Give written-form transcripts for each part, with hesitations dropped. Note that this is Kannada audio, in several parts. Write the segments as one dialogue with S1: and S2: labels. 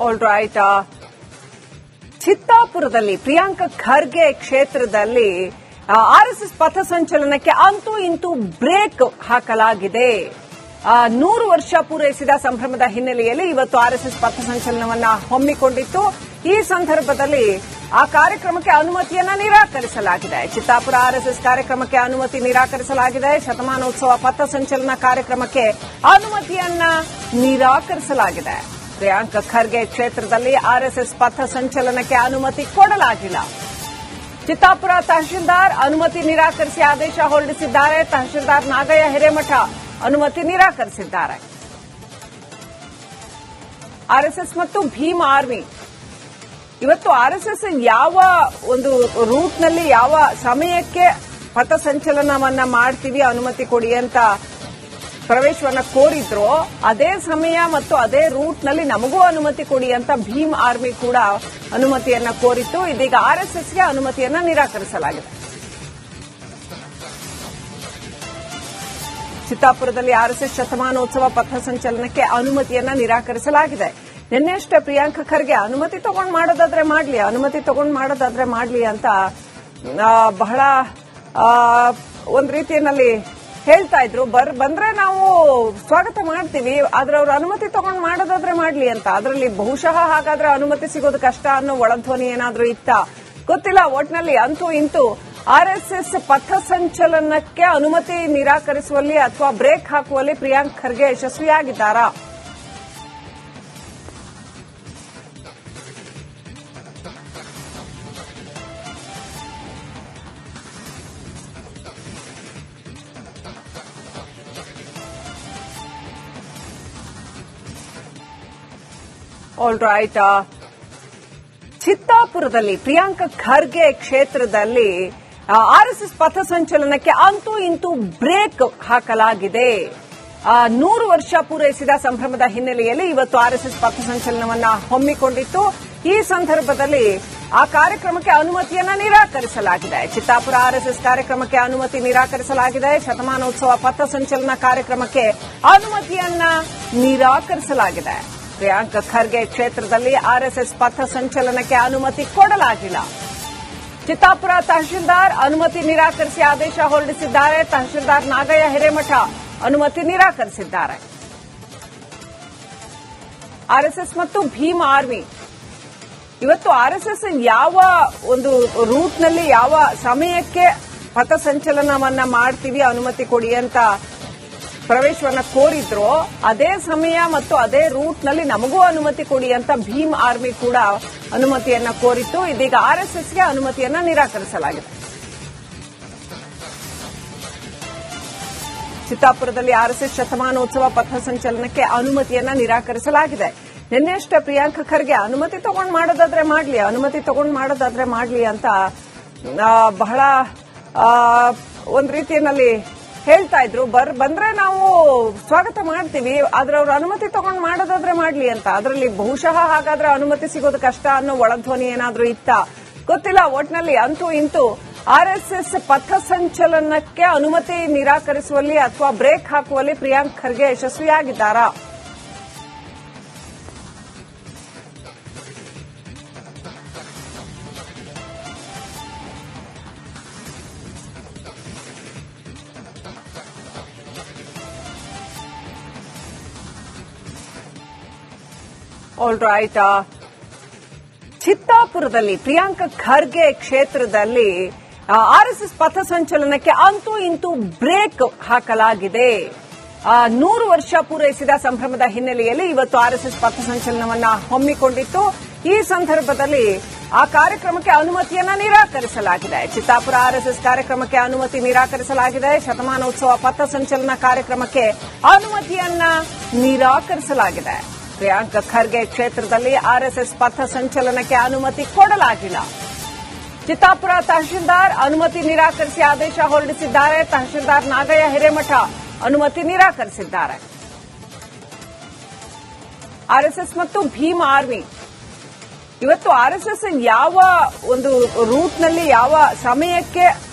S1: All right. ಚಿತ್ತಾಪುರದಲ್ಲಿ ಪ್ರಿಯಾಂಕ ಖರ್ಗೆ ಕ್ಷೇತ್ರದಲ್ಲಿ ಆರ್ಎಸ್ಎಸ್ ಪಥಸಂಚಲನಕ್ಕೆ ಅಂತೂ ಇಂತೂ ಬ್ರೇಕ್ ಹಾಕಲಾಗಿದೆ. 100 ವರ್ಷ ಪೂರೈಸಿದ ಸಂಭ್ರಮದ ಹಿನ್ನೆಲೆಯಲ್ಲಿ ಇವತ್ತು ಆರ್ಎಸ್ಎಸ್ ಪಥಸಂಚಲನವನ್ನ ಹಮ್ಮಿಕೊಂಡಿತ್ತು. ಈ ಸಂದರ್ಭದಲ್ಲಿ ಆ ಕಾರ್ಯಕ್ರಮಕ್ಕೆ ಅನುಮತಿಯನ್ನ ನಿರಾಕರಿಸಲಾಗಿದೆ. ಚಿತ್ತಾಪುರ ಆರ್ಎಸ್ಎಸ್ ಕಾರ್ಯಕ್ರಮಕ್ಕೆ ಅನುಮತಿ ನಿರಾಕರಿಸಲಾಗಿದೆ. ಶತಮಾನೋತ್ಸವ ಪಥಸಂಚಲನ ಕಾರ್ಯಕ್ರಮಕ್ಕೆ ಅನುಮತಿಯನ್ನ ನಿರಾಕರಿಸಲಾಗಿದೆ. ಪ್ರಿಯಾಂಕ ಖರ್ಗೆ ಕ್ಷೇತ್ರದಲ್ಲಿ ಆರ್ಎಸ್ಎಸ್ ಪಥಸಂಚಲನಕ್ಕೆ ಅನುಮತಿ ಕೊಡಲಾಗಿಲ್ಲ. ಚಿತ್ತಾಪುರ ತಹಶೀಲ್ದಾರ್ ಅನುಮತಿ ನಿರಾಕರಿಸಿ ಆದೇಶ ಹೊರಡಿಸಿದ್ದಾರೆ. ತಹಶೀಲ್ದಾರ್ ನಾಗಯ್ಯ ಹಿರೇಮಠ ಅನುಮತಿ ನಿರಾಕರಿಸಿದ್ದಾರೆ. ಆರ್ಎಸ್ಎಸ್ ಮತ್ತು ಭೀಮ್ ಆರ್ಮಿ ಇವತ್ತು ಆರ್ಎಸ್ಎಸ್ ಯಾವ ಒಂದು ರೂಟ್ನಲ್ಲಿ ಯಾವ ಸಮಯಕ್ಕೆ ಪಥಸಂಚಲನವನ್ನ ಮಾಡ್ತೀವಿ ಅನುಮತಿ ಕೊಡಿ ಅಂತ ಪ್ರವೇಶವನ್ನ ಕೋರಿದ್ರು, ಅದೇ ಸಮಯ ಮತ್ತು ಅದೇ ರೂಟ್ನಲ್ಲಿ ನಮಗೂ ಅನುಮತಿ ಕೊಡಿ ಅಂತ ಭೀಮ್ ಆರ್ಮಿ ಕೂಡ ಅನುಮತಿಯನ್ನ ಕೋರಿತ್ತು. ಇದೀಗ ಆರ್ಎಸ್ಎಸ್ಗೆ ಅನುಮತಿಯನ್ನ ನಿರಾಕರಿಸಲಾಗಿದೆ. ಚಿತ್ತಾಪುರದಲ್ಲಿ ಆರ್ಎಸ್ಎಸ್ ಶತಮಾನೋತ್ಸವ ಪಥಸಂಚಲನಕ್ಕೆ ಅನುಮತಿಯನ್ನ ನಿರಾಕರಿಸಲಾಗಿದೆ. ನಿನ್ನೆಷ್ಟೇ ಪ್ರಿಯಾಂಕ ಖರ್ಗೆ ಅನುಮತಿ ತಗೊಂಡು ಮಾಡೋದಾದ್ರೆ ಮಾಡ್ಲಿ ಅಂತ ಬಹಳ ಒಂದ್ ರೀತಿಯಲ್ಲಿ ಹೇಳ್ತಾ ಇದ್ರು. ಬಂದ್ರೆ ನಾವು ಸ್ವಾಗತ ಮಾಡ್ತೀವಿ, ಆದ್ರೆ ಅವ್ರು ಅನುಮತಿ ತಗೊಂಡು ಮಾಡೋದಾದ್ರೆ ಮಾಡ್ಲಿ ಅಂತ. ಅದರಲ್ಲಿ ಬಹುಶಃ ಹಾಗಾದ್ರೆ ಅನುಮತಿ ಸಿಗೋದು ಕಷ್ಟ ಅನ್ನೋ ಒಳಧ್ವನಿ ಏನಾದ್ರೂ ಇತ್ತ ಗೊತ್ತಿಲ್ಲ. ಒಟ್ನಲ್ಲಿ ಅಂತೂ ಇಂತೂ ಆರ್ಎಸ್ಎಸ್ ಪಥಸಂಚಲನಕ್ಕೆ ಅನುಮತಿ ನಿರಾಕರಿಸುವಲ್ಲಿ ಅಥವಾ ಬ್ರೇಕ್ ಹಾಕುವಲ್ಲಿ ಪ್ರಿಯಾಂಕ್ ಖರ್ಗೆ ಯಶಸ್ವಿಯಾಗಿದ್ದಾರಾ? All right. ಚಿತ್ತಾಪುರದಲ್ಲಿ ಪ್ರಿಯಾಂಕ ಖರ್ಗೆ ಕ್ಷೇತ್ರದಲ್ಲಿ ಆರ್ಎಸ್ಎಸ್ ಪಥಸಂಚಲನಕ್ಕೆ ಅಂತೂ ಇಂತೂ ಬ್ರೇಕ್ ಹಾಕಲಾಗಿದೆ. 100 ವರ್ಷ ಪೂರೈಸಿದ ಸಂಭ್ರಮದ ಹಿನ್ನೆಲೆಯಲ್ಲಿ ಇವತ್ತು ಆರ್ಎಸ್ಎಸ್ ಪಥಸಂಚಲನವನ್ನ ಹಮ್ಮಿಕೊಂಡಿತ್ತು. ಈ ಸಂದರ್ಭದಲ್ಲಿ ಆ ಕಾರ್ಯಕ್ರಮಕ್ಕೆ ಅನುಮತಿಯನ್ನ ನಿರಾಕರಿಸಲಾಗಿದೆ. ಚಿತ್ತಾಪುರ ಆರ್ಎಸ್ಎಸ್ ಕಾರ್ಯಕ್ರಮಕ್ಕೆ ಅನುಮತಿ ನಿರಾಕರಿಸಲಾಗಿದೆ. ಶತಮಾನೋತ್ಸವ ಪಥಸಂಚಲನ ಕಾರ್ಯಕ್ರಮಕ್ಕೆ ಅನುಮತಿಯನ್ನ ನಿರಾಕರಿಸಲಾಗಿದೆ. ಪ್ರಿಯಾಂಕ ಖರ್ಗೆ ಕ್ಷೇತ್ರದಲ್ಲಿ ಆರ್ಎಸ್ಎಸ್ ಪಥಸಂಚಲನಕ್ಕೆ ಅನುಮತಿ ಕೊಡಲಾಗಿಲ್ಲ. ಚಿತ್ತಾಪುರ ತಹಶೀಲ್ದಾರ್ ಅನುಮತಿ ನಿರಾಕರಿಸಿ ಆದೇಶ ಹೊರಡಿಸಿದ್ದಾರೆ. ತಹಶೀಲ್ದಾರ್ ನಾಗಯ್ಯ ಹಿರೇಮಠ ಅನುಮತಿ ನಿರಾಕರಿಸಿದ್ದಾರೆ. ಆರ್ಎಸ್ಎಸ್ ಮತ್ತು ಭೀಮ್ ಆರ್ಮಿ ಇವತ್ತು ಆರ್ಎಸ್ಎಸ್ ಯಾವ ಒಂದು ರೂಟ್ನಲ್ಲಿ ಯಾವ ಸಮಯಕ್ಕೆ ಪಥಸಂಚಲನವನ್ನ ಮಾಡ್ತೀವಿ ಅನುಮತಿ ಕೊಡಿ ಅಂತ ಪ್ರವೇಶವನ್ನ ಕೋರಿದ್ರು, ಅದೇ ಸಮಯ ಮತ್ತು ಅದೇ ರೂಟ್ನಲ್ಲಿ ನಮಗೂ ಅನುಮತಿ ಕೊಡಿ ಅಂತ ಭೀಮ್ ಆರ್ಮಿ ಕೂಡ ಅನುಮತಿಯನ್ನ ಕೋರಿತ್ತು. ಇದೀಗ ಆರ್ಎಸ್ಎಸ್ಗೆ ಅನುಮತಿಯನ್ನ ನಿರಾಕರಿಸಲಾಗಿದೆ. ಚಿತ್ತಾಪುರದಲ್ಲಿ ಆರ್ಎಸ್ಎಸ್ ಶತಮಾನೋತ್ಸವ ಪಥಸಂಚಲನಕ್ಕೆ ಅನುಮತಿಯನ್ನ ನಿರಾಕರಿಸಲಾಗಿದೆ. ನಿನ್ನೆಷ್ಟೇ ಪ್ರಿಯಾಂಕ ಖರ್ಗೆ ಅನುಮತಿ ತಗೊಂಡು ಮಾಡೋದಾದ್ರೆ ಮಾಡ್ಲಿ ಅಂತ ಬಹಳ ಒಂದ್ ರೀತಿಯಲ್ಲಿ ಹೇಳ್ತಾ ಇದ್ರು. ಬಂದ್ರೆ ನಾವು ಸ್ವಾಗತ ಮಾಡ್ತೀವಿ, ಆದ್ರೆ ಅವ್ರು ಅನುಮತಿ ತಗೊಂಡು ಮಾಡೋದಾದ್ರೆ ಮಾಡ್ಲಿ ಅಂತ. ಅದರಲ್ಲಿ ಬಹುಶಃ ಹಾಗಾದ್ರೆ ಅನುಮತಿ ಸಿಗೋದು ಕಷ್ಟ ಅನ್ನೋ ಒಳಧ್ವನಿ ಏನಾದ್ರೂ ಇತ್ತ ಗೊತ್ತಿಲ್ಲ. ಒಟ್ನಲ್ಲಿ ಅಂತೂ ಇಂತೂ ಆರ್ಎಸ್ಎಸ್ ಪಥಸಂಚಲನಕ್ಕೆ ಅನುಮತಿ ನಿರಾಕರಿಸುವಲ್ಲಿ ಅಥವಾ ಬ್ರೇಕ್ ಹಾಕುವಲ್ಲಿ ಪ್ರಿಯಾಂಕ್ ಖರ್ಗೆ ಯಶಸ್ವಿಯಾಗಿದ್ದಾರಾ? All right. ಚಿತ್ತಾಪುರದಲ್ಲಿ ಪ್ರಿಯಾಂಕ ಖರ್ಗೆ ಕ್ಷೇತ್ರದಲ್ಲಿ ಆರ್ಎಸ್ಎಸ್ ಪಥಸಂಚಲನಕ್ಕೆ ಅಂತೂ ಇಂತೂ ಬ್ರೇಕ್ ಹಾಕಲಾಗಿದೆ. 100 ವರ್ಷ ಪೂರೈಸಿದ ಸಂಭ್ರಮದ ಹಿನ್ನೆಲೆಯಲ್ಲಿ ಇವತ್ತು ಆರ್ಎಸ್ಎಸ್ ಪಥಸಂಚಲನವನ್ನ ಹಮ್ಮಿಕೊಂಡಿತ್ತು. ಈ ಸಂದರ್ಭದಲ್ಲಿ ಆ ಕಾರ್ಯಕ್ರಮಕ್ಕೆ ಅನುಮತಿಯನ್ನ ನಿರಾಕರಿಸಲಾಗಿದೆ. ಚಿತ್ತಾಪುರ ಆರ್ಎಸ್ಎಸ್ ಕಾರ್ಯಕ್ರಮಕ್ಕೆ ಅನುಮತಿ ನಿರಾಕರಿಸಲಾಗಿದೆ. ಶತಮಾನೋತ್ಸವ ಪಥಸಂಚಲನ ಕಾರ್ಯಕ್ರಮಕ್ಕೆ ಅನುಮತಿಯನ್ನ ನಿರಾಕರಿಸಲಾಗಿದೆ. ಪ್ರಿಯಾಂಕ ಖರ್ಗೆ ಕ್ಷೇತ್ರದಲ್ಲಿ ಆರ್ಎಸ್ಎಸ್ ಪಥಸಂಚಲನಕ್ಕೆ ಅನುಮತಿ ಕೊಡಲಾಗಿಲ್ಲ. ಚಿತ್ತಾಪುರ ತಹಶೀಲ್ದಾರ್ ಅನುಮತಿ ನಿರಾಕರಿಸಿ ಆದೇಶ ಹೊರಡಿಸಿದ್ದಾರೆ. ತಹಶೀಲ್ದಾರ್ ನಾಗಯ್ಯ ಹಿರೇಮಠ ಅನುಮತಿ ನಿರಾಕರಿಸಿದ್ದಾರೆ. ಆರ್ಎಸ್ಎಸ್ ಮತ್ತು ಭೀಮ್ ಆರ್ಮಿ ಇವತ್ತು ಆರ್ಎಸ್ಎಸ್ ಯಾವ ಒಂದು ರೂಟ್ನಲ್ಲಿ ಯಾವ ಸಮಯಕ್ಕೆ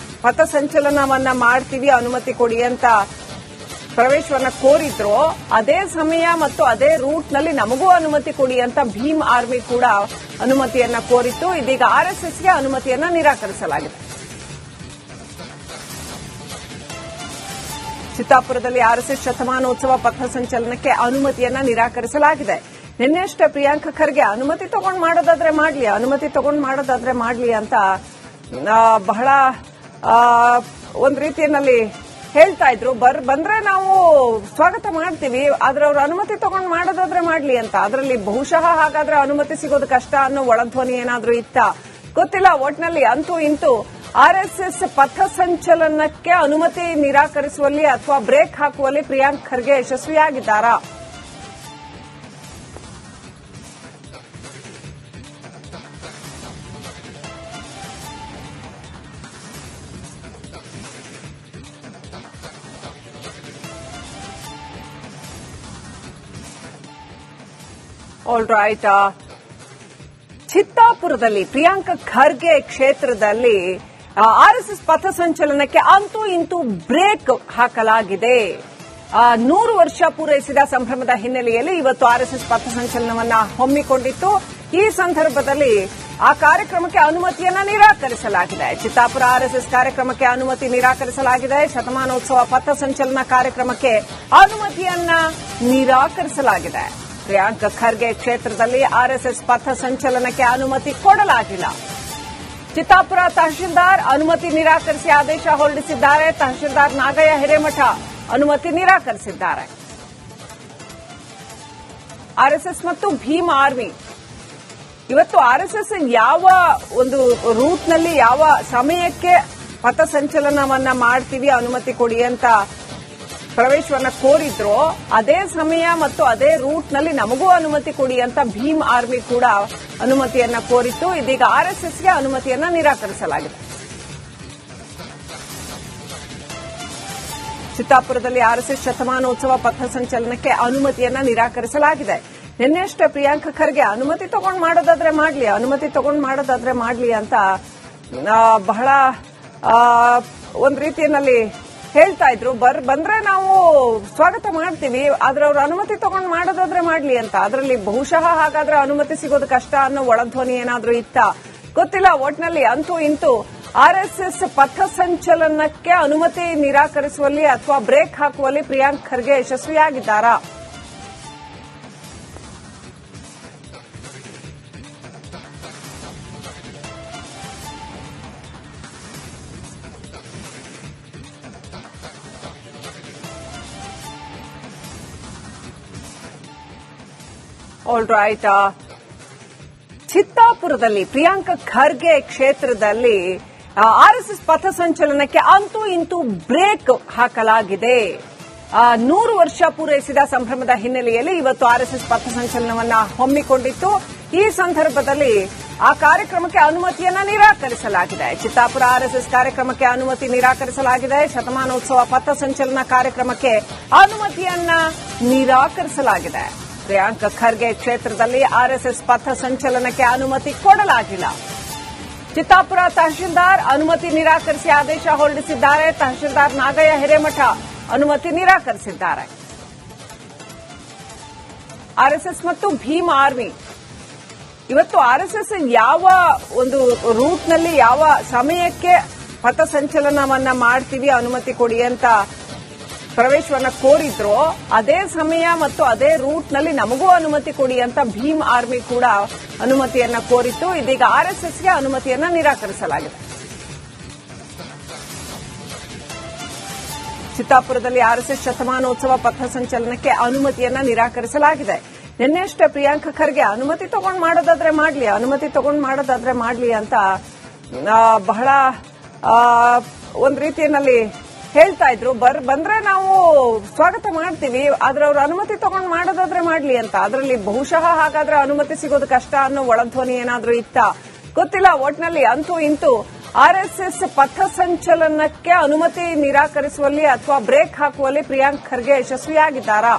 S1: ಪಥಸಂಚಲನವನ್ನ ಮಾಡ್ತೀವಿ ಅನುಮತಿ ಕೊಡಿ ಅಂತ ಪ್ರವೇಶವನ್ನ ಕೋರಿದ್ರು, ಅದೇ ಸಮಯ ಮತ್ತು ಅದೇ ರೂಟ್ನಲ್ಲಿ ನಮಗೂ ಅನುಮತಿ ಕೊಡಿ ಅಂತ ಭೀಮ್ ಆರ್ಮಿ ಕೂಡ ಅನುಮತಿಯನ್ನ ಕೋರಿತ್ತು. ಇದೀಗ ಆರ್ಎಸ್ಎಸ್ಗೆ ಅನುಮತಿಯನ್ನ ನಿರಾಕರಿಸಲಾಗಿದೆ. ಚಿತ್ತಾಪುರದಲ್ಲಿ ಆರ್ಎಸ್ಎಸ್ ಶತಮಾನೋತ್ಸವ ಪಥಸಂಚಲನಕ್ಕೆ ಅನುಮತಿಯನ್ನ ನಿರಾಕರಿಸಲಾಗಿದೆ. ನಿನ್ನೆಷ್ಟೇ ಪ್ರಿಯಾಂಕ ಖರ್ಗೆ ಅನುಮತಿ ತಗೊಂಡು ಮಾಡೋದಾದ್ರೆ ಮಾಡ್ಲಿ ಅಂತ ಬಹಳ ಒಂದ್ ರೀತಿಯಲ್ಲಿ ಹೇಳ್ತಾ ಇದ್ರು. ಬಂದ್ರೆ ನಾವು ಸ್ವಾಗತ ಮಾಡ್ತೀವಿ, ಆದ್ರೆ ಅವ್ರ ಅನುಮತಿ ತಗೊಂಡು ಮಾಡೋದಾದ್ರೆ ಮಾಡ್ಲಿ ಅಂತ. ಅದರಲ್ಲಿ ಬಹುಶಃ ಹಾಗಾದ್ರೆ ಅನುಮತಿ ಸಿಗೋದು ಕಷ್ಟ ಅನ್ನೋ ಒಳಧ್ವನಿ ಏನಾದ್ರೂ ಇತ್ತ ಗೊತ್ತಿಲ್ಲ. ಒಟ್ನಲ್ಲಿ ಅಂತೂ ಇಂತೂ ಆರ್ಎಸ್ಎಸ್ ಪಥಸಂಚಲನಕ್ಕೆ ಅನುಮತಿ ನಿರಾಕರಿಸುವಲ್ಲಿ ಅಥವಾ ಬ್ರೇಕ್ ಹಾಕುವಲ್ಲಿ ಪ್ರಿಯಾಂಕ್ ಖರ್ಗೆ ಯಶಸ್ವಿಯಾಗಿದ್ದಾರಾ? All right. ಚಿತ್ತಾಪುರದಲ್ಲಿ ಪ್ರಿಯಾಂಕ ಖರ್ಗೆ ಕ್ಷೇತ್ರದಲ್ಲಿ ಆರ್ಎಸ್ಎಸ್ ಪಥಸಂಚಲನಕ್ಕೆ ಅಂತೂ ಇಂತೂ ಬ್ರೇಕ್ ಹಾಕಲಾಗಿದೆ. 100 ವರ್ಷ ಪೂರೈಸಿದ ಸಂಭ್ರಮದ ಹಿನ್ನೆಲೆಯಲ್ಲಿ ಇವತ್ತು ಆರ್ಎಸ್ಎಸ್ ಪಥಸಂಚಲನವನ್ನ ಹಮ್ಮಿಕೊಂಡಿತ್ತು. ಈ ಸಂದರ್ಭದಲ್ಲಿ ಆ ಕಾರ್ಯಕ್ರಮಕ್ಕೆ ಅನುಮತಿಯನ್ನ ನಿರಾಕರಿಸಲಾಗಿದೆ. ಚಿತ್ತಾಪುರ ಆರ್ಎಸ್ಎಸ್ ಕಾರ್ಯಕ್ರಮಕ್ಕೆ ಅನುಮತಿ ನಿರಾಕರಿಸಲಾಗಿದೆ. ಶತಮಾನೋತ್ಸವ ಪಥಸಂಚಲನ ಕಾರ್ಯಕ್ರಮಕ್ಕೆ ಅನುಮತಿಯನ್ನ ನಿರಾಕರಿಸಲಾಗಿದೆ. ಪ್ರಿಯಾಂಕ ಖರ್ಗೆ ಕ್ಷೇತ್ರದಲ್ಲಿ ಆರ್ಎಸ್ಎಸ್ ಪಥಸಂಚಲನಕ್ಕೆ ಅನುಮತಿ ಕೊಡಲಾಗಿಲ್ಲ. ಚಿತ್ತಾಪುರ ತಹಶೀಲ್ದಾರ್ ಅನುಮತಿ ನಿರಾಕರಿಸಿ ಆದೇಶ ಹೊರಡಿಸಿದ್ದಾರೆ. ತಹಶೀಲ್ದಾರ್ ನಾಗಯ್ಯ ಹಿರೇಮಠ ಅನುಮತಿ ನಿರಾಕರಿಸಿದ್ದಾರೆ. ಆರ್ಎಸ್ಎಸ್ ಮತ್ತು ಭೀಮ್ ಆರ್ಮಿ ಇವತ್ತು ಆರ್ಎಸ್ಎಸ್ ಯಾವ ಒಂದು ರೂಟ್ನಲ್ಲಿ ಯಾವ ಸಮಯಕ್ಕೆ ಪಥಸಂಚಲನವನ್ನ ಮಾಡ್ತೀವಿ ಅನುಮತಿ ಕೊಡಿ ಅಂತ ಪ್ರವೇಶವನ್ನ ಕೋರಿದ್ರು, ಅದೇ ಸಮಯ ಮತ್ತು ಅದೇ ರೂಟ್ನಲ್ಲಿ ನಮಗೂ ಅನುಮತಿ ಕೊಡಿ ಅಂತ ಭೀಮ್ ಆರ್ಮಿ ಕೂಡ ಅನುಮತಿಯನ್ನ ಕೋರಿತ್ತು. ಇದೀಗ ಆರ್ಎಸ್ಎಸ್ಗೆ ಅನುಮತಿಯನ್ನ ನಿರಾಕರಿಸಲಾಗಿದೆ. ಚಿತ್ತಾಪುರದಲ್ಲಿ ಆರ್ಎಸ್ಎಸ್ ಶತಮಾನೋತ್ಸವ ಪಥಸಂಚಲನಕ್ಕೆ ಅನುಮತಿಯನ್ನ ನಿರಾಕರಿಸಲಾಗಿದೆ. ನಿನ್ನೆಷ್ಟೇ ಪ್ರಿಯಾಂಕ ಖರ್ಗೆ ಅನುಮತಿ ತಗೊಂಡು ಮಾಡೋದಾದ್ರೆ ಮಾಡ್ಲಿ ಅಂತ ಬಹಳ ಒಂದ್ ರೀತಿಯಲ್ಲಿ ಹೇಳ್ತಾ ಇದ್ರು. ಬಂದ್ರೆ ನಾವು ಸ್ವಾಗತ ಮಾಡ್ತೀವಿ, ಆದ್ರೆ ಅವ್ರ ಅನುಮತಿ ತಗೊಂಡು ಮಾಡೋದಾದ್ರೆ ಮಾಡ್ಲಿ ಅಂತ. ಅದರಲ್ಲಿ ಬಹುಶಃ ಹಾಗಾದ್ರೆ ಅನುಮತಿ ಸಿಗೋದು ಕಷ್ಟ ಅನ್ನೋ ಒಳಧ್ವನಿ ಏನಾದ್ರೂ ಇತ್ತ ಗೊತ್ತಿಲ್ಲ. ಒಟ್ನಲ್ಲಿ ಅಂತೂ ಇಂತೂ ಆರ್ಎಸ್ಎಸ್ ಪಥಸಂಚಲನಕ್ಕೆ ಅನುಮತಿ ನಿರಾಕರಿಸುವಲ್ಲಿ ಅಥವಾ ಬ್ರೇಕ್ ಹಾಕುವಲ್ಲಿ ಪ್ರಿಯಾಂಕ್ ಖರ್ಗೆ ಯಶಸ್ವಿಯಾಗಿದ್ದಾರಾ? All right. ಚಿತ್ತಾಪುರದಲ್ಲಿ ಪ್ರಿಯಾಂಕ ಖರ್ಗೆ ಕ್ಷೇತ್ರದಲ್ಲಿ ಆರ್ಎಸ್ಎಸ್ ಪಥಸಂಚಲನಕ್ಕೆ ಅಂತೂ ಇಂತೂ ಬ್ರೇಕ್ ಹಾಕಲಾಗಿದೆ. 100 ವರ್ಷ ಪೂರೈಸಿದ ಸಂಭ್ರಮದ ಹಿನ್ನೆಲೆಯಲ್ಲಿ ಇವತ್ತು ಆರ್ಎಸ್ಎಸ್ ಪಥಸಂಚಲನವನ್ನ ಹಮ್ಮಿಕೊಂಡಿತ್ತು. ಈ ಸಂದರ್ಭದಲ್ಲಿ ಆ ಕಾರ್ಯಕ್ರಮಕ್ಕೆ ಅನುಮತಿಯನ್ನ ನಿರಾಕರಿಸಲಾಗಿದೆ. ಚಿತ್ತಾಪುರ ಆರ್ಎಸ್ಎಸ್ ಕಾರ್ಯಕ್ರಮಕ್ಕೆ ಅನುಮತಿ ನಿರಾಕರಿಸಲಾಗಿದೆ. ಶತಮಾನೋತ್ಸವ ಪಥಸಂಚಲನ ಕಾರ್ಯಕ್ರಮಕ್ಕೆ ಅನುಮತಿಯನ್ನ ನಿರಾಕರಿಸಲಾಗಿದೆ. ಪ್ರಿಯಾಂಕ ಖರ್ಗೆ ಕ್ಷೇತ್ರದಲ್ಲಿ ಆರ್ಎಸ್ಎಸ್ ಪಥಸಂಚಲನಕ್ಕೆ ಅನುಮತಿ ಕೊಡಲಾಗಿಲ್ಲ. ಚಿತ್ತಾಪುರ ತಹಶೀಲ್ದಾರ್ ಅನುಮತಿ ನಿರಾಕರಿಸಿ ಆದೇಶ ಹೊರಡಿಸಿದ್ದಾರೆ. ತಹಶೀಲ್ದಾರ್ ನಾಗಯ್ಯ ಹಿರೇಮಠ ಅನುಮತಿ ನಿರಾಕರಿಸಿದ್ದಾರೆ. ಆರ್ಎಸ್ಎಸ್ ಮತ್ತು ಭೀಮ್ ಆರ್ಮಿ ಇವತ್ತು ಆರ್ಎಸ್ಎಸ್ ಯಾವ ಒಂದು ರೂಟ್ನಲ್ಲಿ ಯಾವ ಸಮಯಕ್ಕೆ ಪಥಸಂಚಲನವನ್ನ ಮಾಡ್ತೀವಿ ಅನುಮತಿ ಕೊಡಿ ಅಂತ ಪ್ರವೇಶವನ್ನ ಕೋರಿದ್ರು, ಅದೇ ಸಮಯ ಮತ್ತು ಅದೇ ರೂಟ್ನಲ್ಲಿ ನಮಗೂ ಅನುಮತಿ ಕೊಡಿ ಅಂತ ಭೀಮ್ ಆರ್ಮಿ ಕೂಡ ಅನುಮತಿಯನ್ನ ಕೋರಿತ್ತು. ಇದೀಗ ಆರ್ಎಸ್ಎಸ್ಗೆ ಅನುಮತಿಯನ್ನ ನಿರಾಕರಿಸಲಾಗಿದೆ. ಚಿತ್ತಾಪುರದಲ್ಲಿ ಆರ್ಎಸ್ಎಸ್ ಶತಮಾನೋತ್ಸವ ಪಥಸಂಚಲನಕ್ಕೆ ಅನುಮತಿಯನ್ನ ನಿರಾಕರಿಸಲಾಗಿದೆ. ನಿನ್ನೆಷ್ಟೇ ಪ್ರಿಯಾಂಕ ಖರ್ಗೆ ಅನುಮತಿ ತಗೊಂಡು ಮಾಡೋದಾದ್ರೆ ಮಾಡ್ಲಿ ಅಂತ ಬಹಳ ಒಂದ್ ರೀತಿಯಲ್ಲಿ ಹೇಳ್ತಾ ಇದ್ರು. ಬಂದ್ರೆ ನಾವು ಸ್ವಾಗತ ಮಾಡ್ತೀವಿ, ಆದ್ರೆ ಅವ್ರ ಅನುಮತಿ ತಗೊಂಡು ಮಾಡೋದಾದ್ರೆ ಮಾಡ್ಲಿ ಅಂತ. ಅದರಲ್ಲಿ ಬಹುಶಃ ಹಾಗಾದ್ರೆ ಅನುಮತಿ ಸಿಗೋದು ಕಷ್ಟ ಅನ್ನೋ ಒಳಧ್ವನಿ ಏನಾದ್ರೂ ಇತ್ತ ಗೊತ್ತಿಲ್ಲ. ಒಟ್ನಲ್ಲಿ ಅಂತೂ ಇಂತೂ ಆರ್ಎಸ್ಎಸ್ ಪಥಸಂಚಲನಕ್ಕೆ ಅನುಮತಿ ನಿರಾಕರಿಸುವಲ್ಲಿ ಅಥವಾ ಬ್ರೇಕ್ ಹಾಕುವಲ್ಲಿ ಪ್ರಿಯಾಂಕ್ ಖರ್ಗೆ ಯಶಸ್ವಿಯಾಗಿದ್ದಾರಾ?